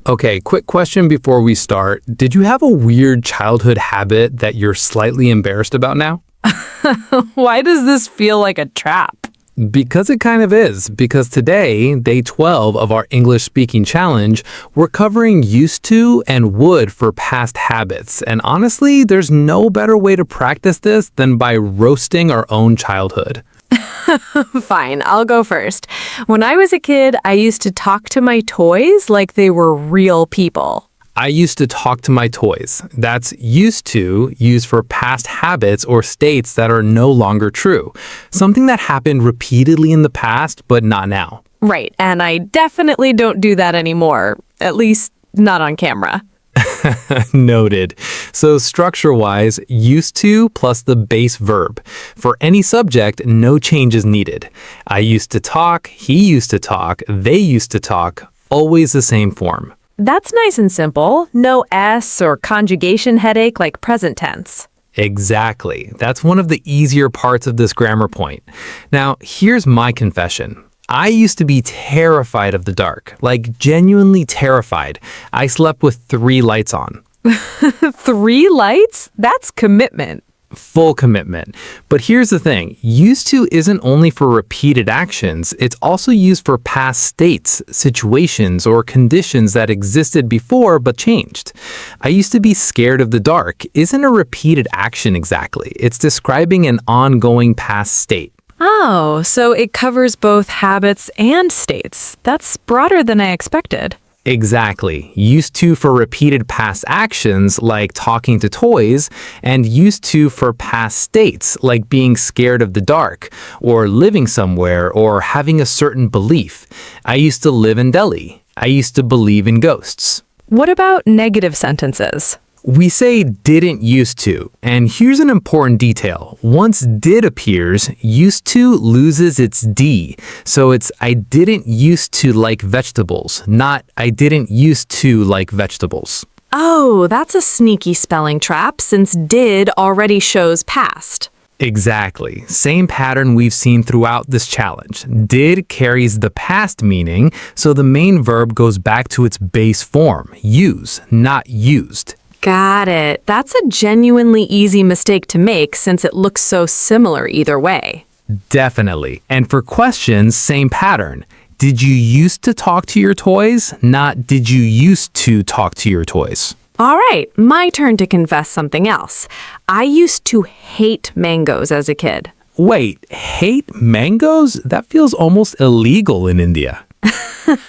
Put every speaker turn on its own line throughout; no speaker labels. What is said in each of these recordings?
Okay, quick question before we start. Did you have a weird childhood habit that you're slightly embarrassed about now?
Why does this feel like a trap?
Because it kind of is. Because today, day 12 of our English speaking challenge, we're covering used to and would for past habits. And honestly, there's no better way to practice this than by roasting our own childhood.
Fine, I'll go first. When I was a kid, I used to talk to my toys like they were real people.
I used to talk to my toys. That's used to, used for past habits or states that are no longer true. Something that happened repeatedly in the past, but not now.
Right, and I definitely don't do that anymore. At least, not on camera.
Noted. So structure-wise, used to plus the base verb. For any subject, no change is needed. I used to talk, he used to talk, they used to talk, always the same form.
That's nice and simple. No S or conjugation headache like present tense.
Exactly. That's one of the easier parts of this grammar point. Now, here's my confession. I used to be terrified of the dark, like genuinely terrified. I slept with 3 lights on.
3 lights? That's commitment.
Full commitment. But here's the thing. Used to isn't only for repeated actions, it's also used for past states, situations, or conditions that existed before but changed. I used to be scared of the dark isn't a repeated action exactly. It's describing an ongoing past state.
Oh, so it covers both habits and states. That's broader than I expected.
Exactly. Used to for repeated past actions like talking to toys, and used to for past states like being scared of the dark, or living somewhere, or having a certain belief. I used to live in Delhi. I used to believe in ghosts.
What about negative sentences?
We say didn't used to, and here's an important detail. Once did appears, used to loses its D. So it's I didn't used to like vegetables, not I didn't used to like vegetables.
Oh, that's a sneaky spelling trap since did already shows past.
Exactly. Same pattern we've seen throughout this challenge. Did carries the past meaning, so the main verb goes back to its base form, use, not used.
Got it. That's a genuinely easy mistake to make since it looks so similar either way.
Definitely. And for questions, same pattern. Did you used to talk to your toys? Not did you used to talk to your toys?
All right, my turn to confess something else. I used to hate mangoes as a kid.
Wait, hate mangoes? That feels almost illegal in India.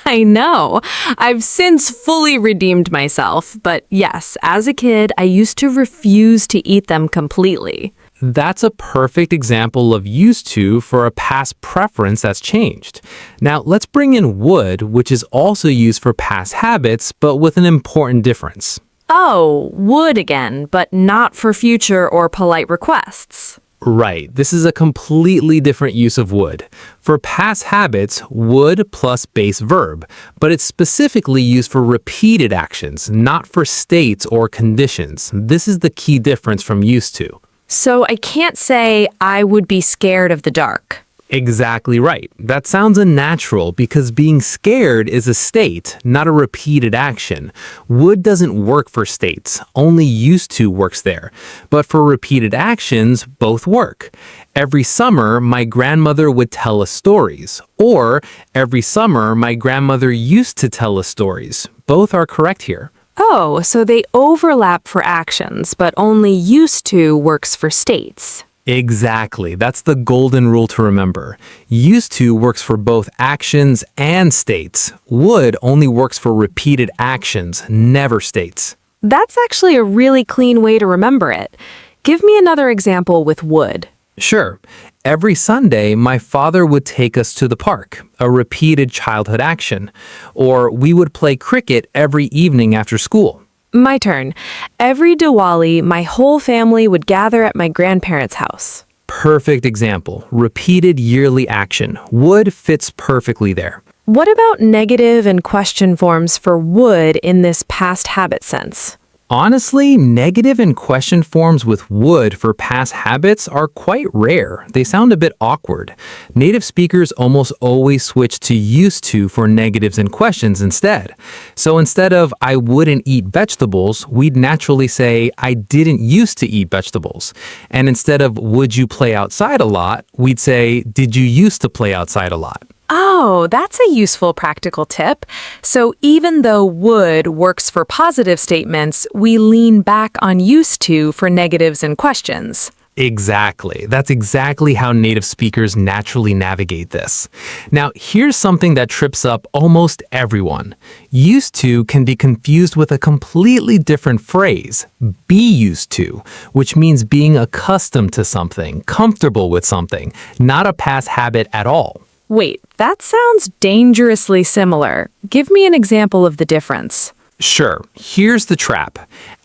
I know. I've since fully redeemed myself, but yes, as a kid, I used to refuse to eat them completely.
That's a perfect example of used to for a past preference that's changed. Now, let's bring in would, which is also used for past habits, but with an important difference.
Oh, would again, but not for future or polite requests.
Right. This is a completely different use of would. For past habits, would plus base verb, but it's specifically used for repeated actions, not for states or conditions. This is the key difference from used to.
So I can't say I would be scared of the dark.
Exactly right. That sounds unnatural because being scared is a state, not a repeated action. Would doesn't work for states, only used to works there. But for repeated actions, both work. Every summer, my grandmother would tell us stories. Or, every summer, my grandmother used to tell us stories. Both are correct here.
Oh, so they overlap for actions, but only used to works for states.
Exactly. That's the golden rule to remember. Used to works for both actions and states. Would only works for repeated actions, never states.
That's actually a really clean way to remember it. Give me another example with would.
Sure. Every Sunday, my father would take us to the park, a repeated childhood action. Or we would play cricket every evening after school.
My turn. Every Diwali, my whole family would gather at my grandparents' house.
Perfect example. Repeated yearly action. Would fits perfectly there.
What about negative and question forms for would in this past habit sense?
Honestly, negative and question forms with would for past habits are quite rare. They sound a bit awkward. Native speakers almost always switch to used to for negatives and questions instead. So instead of I wouldn't eat vegetables, we'd naturally say I didn't used to eat vegetables. And instead of would you play outside a lot, we'd say did you used to play outside a lot?
Oh, that's a useful practical tip. So even though would works for positive statements, we lean back on used to for negatives and questions.
Exactly. That's exactly how native speakers naturally navigate this. Now, here's something that trips up almost everyone. Used to can be confused with a completely different phrase, be used to, which means being accustomed to something, comfortable with something, not a past habit at all.
Wait, that sounds dangerously similar. Give me an example of the difference.
Sure, here's the trap.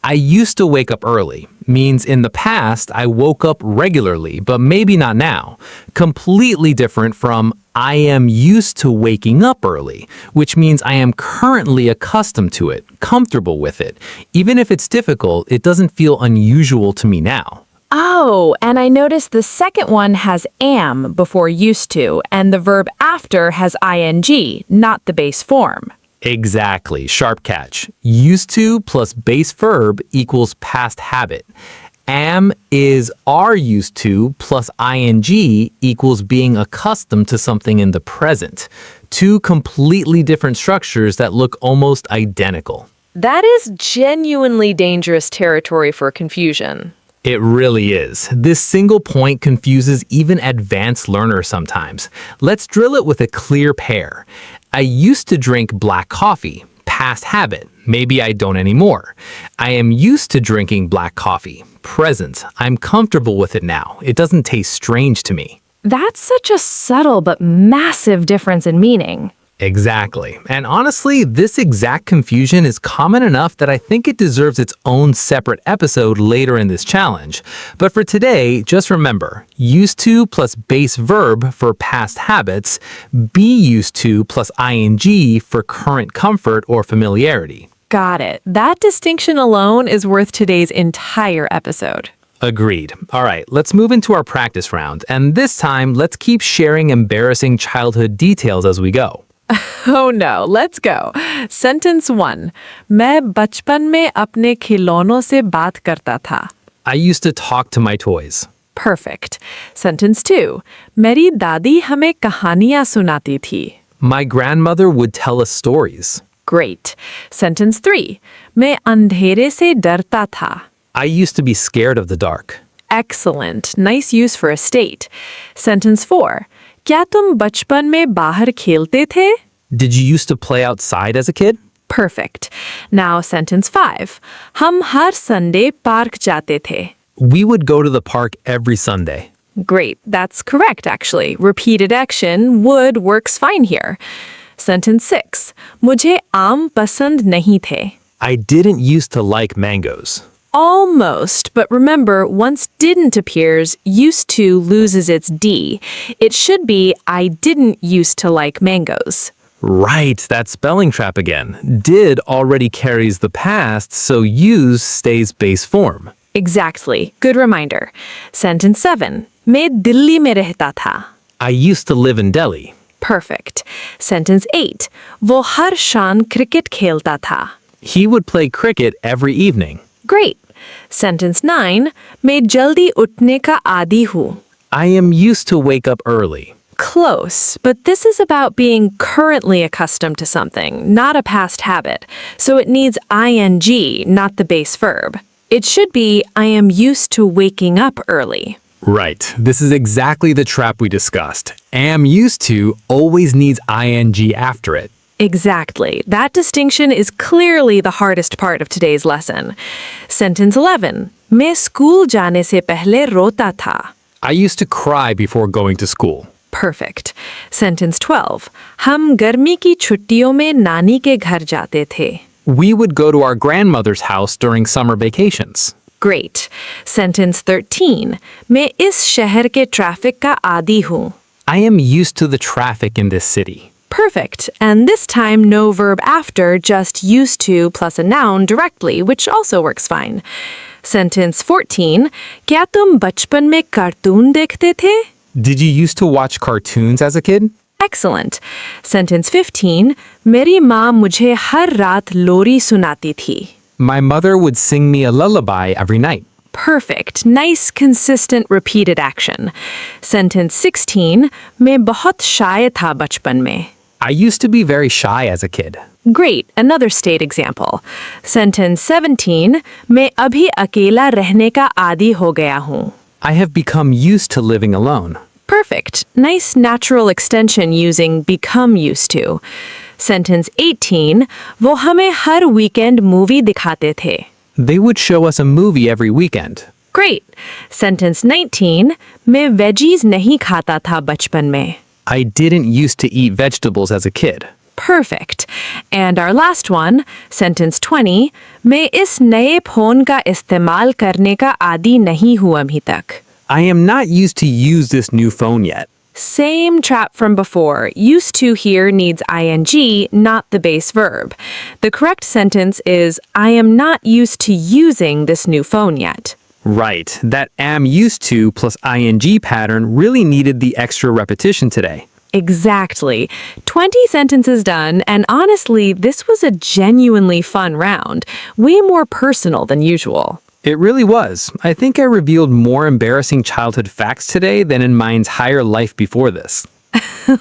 I used to wake up early means in the past I woke up regularly, but maybe not now. Completely different from I am used to waking up early, which means I am currently accustomed to it, comfortable with it. Even if it's difficult, it doesn't feel unusual to me now.
Oh, and I noticed the second one has am before used to, and the verb after has ing, not the base form.
Exactly, sharp catch. Used to plus base verb equals past habit. Am is are used to plus ing equals being accustomed to something in the present. Two completely different structures that look almost identical.
That is genuinely dangerous territory for confusion.
It really is. This single point confuses even advanced learners sometimes. Let's drill it with a clear pair. I used to drink black coffee. Past habit. Maybe I don't anymore. I am used to drinking black coffee. Present. I'm comfortable with it now. It doesn't taste strange to me.
That's such a subtle but massive difference in meaning.
Exactly. And honestly, this exact confusion is common enough that I think it deserves its own separate episode later in this challenge. But for today, just remember, used to plus base verb for past habits, be used to plus ing for current comfort or familiarity.
Got it. That distinction alone is worth today's entire episode.
Agreed. All right, let's move into our practice round. And this time, let's keep sharing embarrassing childhood details as we go.
Oh no, let's go. Sentence 1. मैं बचपन में अपने खिलौनों से बात करता था.
I used to talk to my toys.
Perfect. Sentence 2. मेरी दादी हमें कहानियाँ सुनाती थी.
My grandmother would tell us stories.
Great. Sentence 3. मैं अंधेरे से डरता था.
I used to be scared of the dark.
Excellent. Nice use for a state. Sentence 4. क्या तुम बचपन में बाहर खेलते थे?
Did you used to play outside as a kid?
Perfect. Now sentence 5. हम हर संडे पार्क जाते थे.
We would go to the park every Sunday.
Great. That's correct, actually. Repeated action would works fine here. Sentence 6. मुझे आम पसंद नहीं थे.
I didn't used to like mangoes.
Almost, but remember, once didn't appears, used to loses its D. It should be I didn't used to like mangoes.
Right, that spelling trap again. Did already carries the past, so use stays base form.
Exactly. Good reminder. Sentence 7. मैं दिल्ली में रहता था.
I used to live in Delhi.
Perfect. Sentence 8. वो हर शाम cricket खेलता था.
He would play cricket every evening.
Great. Sentence 9. मैं जल्दी उठने का आदी हूँ.
I am used to wake up early.
Close, but this is about being currently accustomed to something, not a past habit. So it needs ing, not the base verb. It should be I am used to waking up early.
Right. This is exactly the trap we discussed. Am used to always needs ing after it.
Exactly. That distinction is clearly the hardest part of today's lesson. Sentence 11. मैं school जाने से पहले रोता था.
I used to cry before going to school.
Perfect. Sentence 12. हम गर्मी की छुट्टियों में नानी के घर जाते थे.
We would go to our grandmother's house during summer vacations.
Great. Sentence 13. मैं इस शहर के ट्रैफिक का आदी हूँ.
I am used to the traffic in this city.
Perfect. And this time, no verb after, just used to plus a noun directly, which also works fine. Sentence 14. क्या तुम बचपन में कार्टून देखते थे?
Did you used to watch cartoons as a kid?
Excellent. Sentence 15. मेरी माँ मुझे हर रात लोरी सुनाती थी.
My mother would sing me a lullaby every night.
Perfect. Nice, consistent, repeated action. Sentence 16. मैं बहुत शाय था बचपन में.
I used to be very shy as a kid.
Great. Another state example. Sentence 17. मैं अभी अकेला रहने का आदी हो गया हूँ.
I have become used to living alone.
Perfect. Nice natural extension using become used to. Sentence 18. वो हमें हर weekend movie दिखाते थे.
They would show us a movie every weekend.
Great. Sentence 19. मैं veggies नहीं खाता था बचपन में.
I didn't used to eat vegetables as a kid.
Perfect. And our last one, sentence 20. मैं इस नए फोन का इस्तेमाल करने का आदी नहीं हूँ अभी तक.
I am not used to use this new phone yet.
Same trap from before. Used to here needs ing, not the base verb. The correct sentence is, I am not used to using this new phone yet.
Right. That am used to plus ing pattern really needed the extra repetition today.
Exactly. 20 sentences done, and honestly, this was a genuinely fun round. Way more personal than usual.
It really was. I think I revealed more embarrassing childhood facts today than in my entire life before this.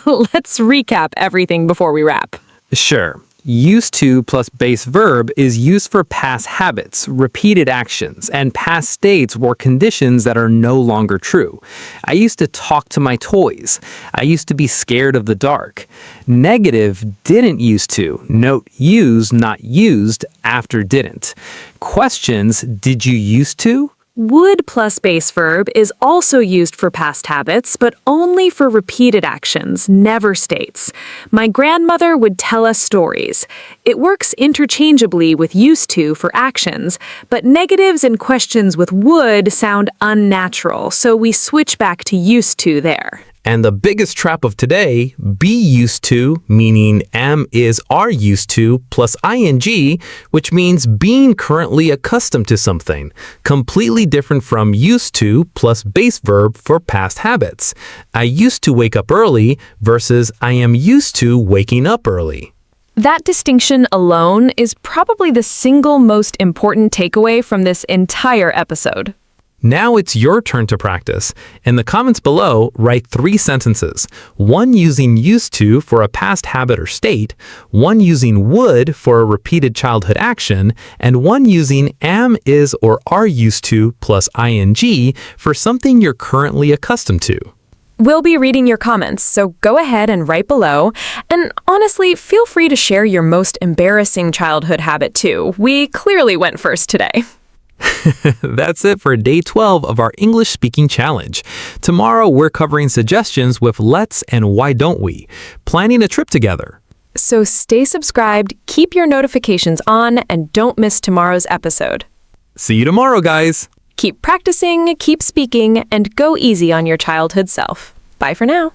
Let's recap everything before we wrap.
Sure. Used to plus base verb is used for past habits, repeated actions, and past states or conditions that are no longer true. I used to talk to my toys. I used to be scared of the dark. Negative didn't used to. Note use, not used, after didn't. Questions, did you used to?
Would plus base verb is also used for past habits, but only for repeated actions, never states. My grandmother would tell us stories. It works interchangeably with used to for actions, but negatives and questions with would sound unnatural, so we switch back to used to there.
And the biggest trap of today, be used to, meaning am is are used to, plus ing, which means being currently accustomed to something, completely different from used to plus base verb for past habits. I used to wake up early versus I am used to waking up early.
That distinction alone is probably the single most important takeaway from this entire episode.
Now it's your turn to practice. In the comments below, write 3 sentences. One using used to for a past habit or state, one using would for a repeated childhood action, and one using am, is, or are used to plus ing for something you're currently accustomed to.
We'll be reading your comments, so go ahead and write below. And honestly, feel free to share your most embarrassing childhood habit too. We clearly went first today.
That's it for day 12 of our English speaking challenge. Tomorrow we're covering suggestions with let's and why don't we, planning a trip together.
So stay subscribed, keep your notifications on, and don't miss tomorrow's episode.
See you tomorrow, guys.
Keep practicing, keep speaking, and go easy on your childhood self. Bye for now.